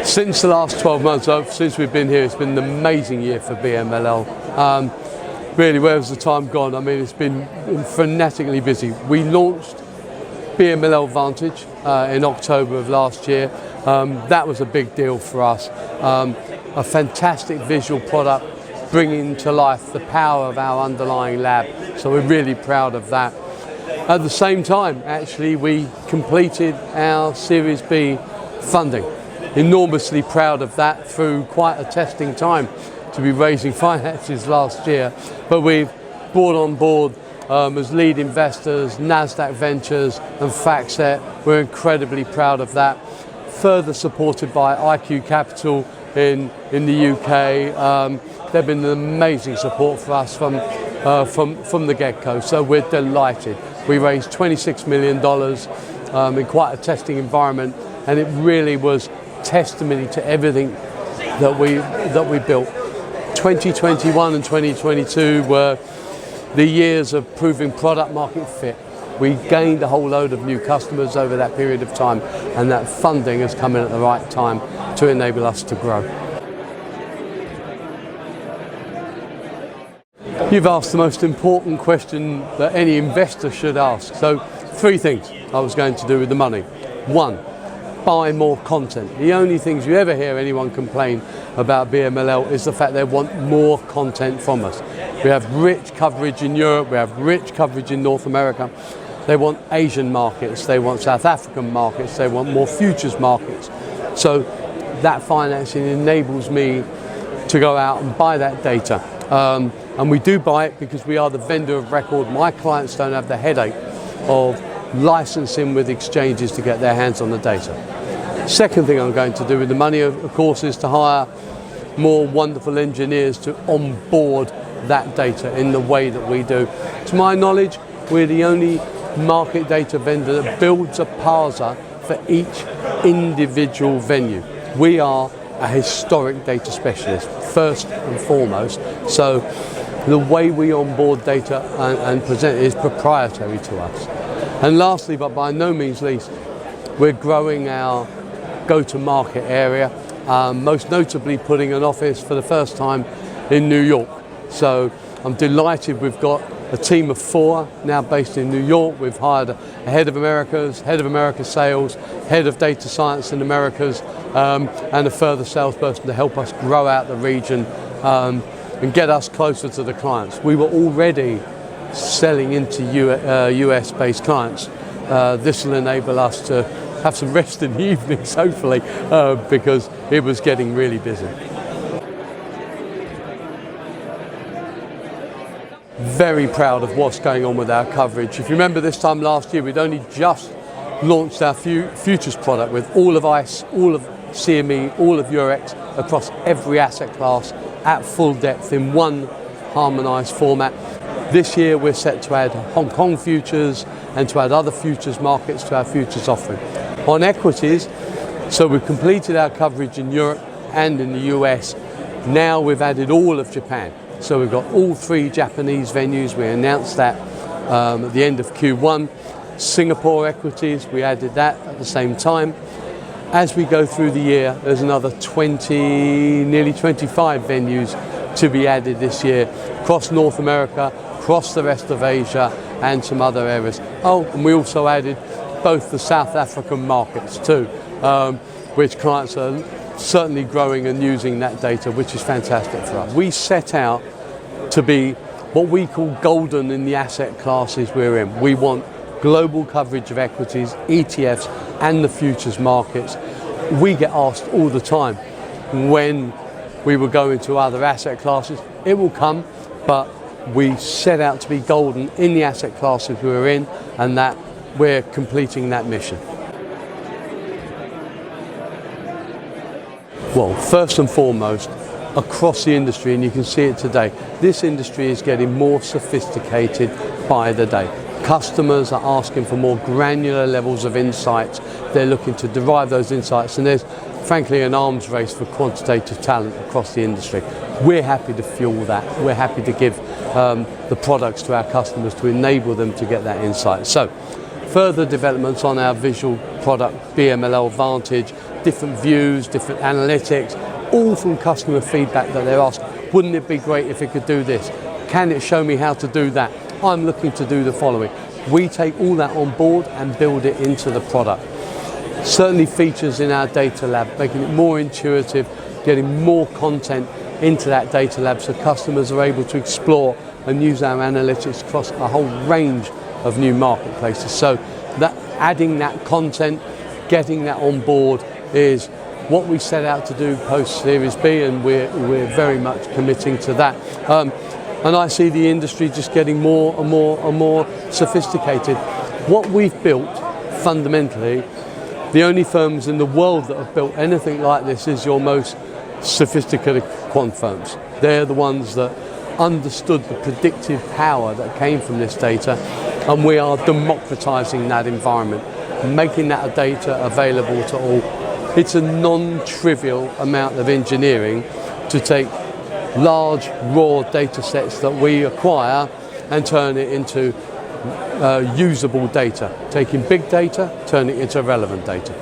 Since the last 12 months, since we've been here, it's been an amazing year for BMLL. Really, where has the time gone? I mean, it's been frenetically busy. We launched BMLL Vantage in October of last year. That was a big deal for us. A fantastic visual product bringing to life the power of our underlying lab. So we're really proud of that. At the same time, actually, we completed our Series B funding. Enormously proud of that through quite a testing time to be raising finances last year. But we've brought on board as lead investors, NASDAQ Ventures and FactSet. We're incredibly proud of that. Further supported by IQ Capital in the UK. They've been an amazing support for us from the get-go, so we're delighted. We raised $26 million in quite a testing environment, and it really was testimony to everything that we built. 2021 and 2022 were the years of proving product market fit. We gained a whole load of new customers over that period of time, and that funding has come in at the right time to enable us to grow. You've asked the most important question that any investor should ask. So 3 things I was going to do with the money. 1, buy more content. The only things you ever hear anyone complain about BMLL is the fact they want more content from us. We have rich coverage in Europe, we have rich coverage in North America. They want Asian markets, they want South African markets, they want more futures markets. So that financing enables me to go out and buy that data. And we do buy it because we are the vendor of record. My clients don't have the headache of licensing with exchanges to get their hands on the data. Second thing I'm going to do with the money, of course, is to hire more wonderful engineers to onboard that data in the way that we do. To my knowledge, we're the only market data vendor that builds a parser for each individual venue. We are a historic data specialist, first and foremost. So the way we onboard data and present it is proprietary to us. And lastly, but by no means least, we're growing our go-to-market area, most notably putting an office for the first time in New York. So I'm delighted we've got a team of 4 now based in New York. We've hired a head of America sales, head of data science in Americas, and a further salesperson to help us grow out the region and get us closer to the clients. We were already selling into US-based clients. This will enable us to have some rest in the evenings, hopefully, because it was getting really busy. Very proud of what's going on with our coverage. If you remember this time last year, we'd only just launched our futures product with all of ICE, all of CME, all of Eurex across every asset class at full depth in one harmonized format. This year we're set to add Hong Kong futures and to add other futures markets to our futures offering. On equities, so we've completed our coverage in Europe and in the US. Now we've added all of Japan. So we've got all 3 Japanese venues. We announced that at the end of Q1. Singapore equities, we added that at the same time. As we go through the year, there's another 20, nearly 25 venues to be added this year across North America, across the rest of Asia and some other areas. Oh, and we also added both the South African markets too, which clients are certainly growing and using that data, which is fantastic for us. We set out to be what we call golden in the asset classes we're in. We want global coverage of equities, ETFs and the futures markets. We get asked all the time when we will go into other asset classes. It will come, but we set out to be golden in the asset classes we're in, and that we're completing that mission. Well, first and foremost, across the industry, and you can see it today, this industry is getting more sophisticated by the day. Customers are asking for more granular levels of insights. They're looking to derive those insights, and there's frankly an arms race for quantitative talent across the industry. We're happy to fuel that. We're happy to give the products to our customers to enable them to get that insight. So further developments on our visual product BMLL Vantage different views, different analytics, all from customer feedback that they're asking. Wouldn't it be great if it could do this? Can it show me how to do that? I'm looking to do the following. We take all that on board and build it into the product. Certainly features in our data lab, making it more intuitive, getting more content into that data lab so customers are able to explore and use our analytics across a whole range of new marketplaces. So that adding that content, getting that on board is what we set out to do post Series B, and we're very much committing to that. And I see the industry just getting more and more and more sophisticated. What we've built, fundamentally, the only firms in the world that have built anything like this is your most sophisticated quant firms. They're the ones that understood the predictive power that came from this data, and we are democratizing that environment, making that data available to all. It's a non-trivial amount of engineering to take large raw data sets that we acquire and turn it into usable data, taking big data, turning it into relevant data.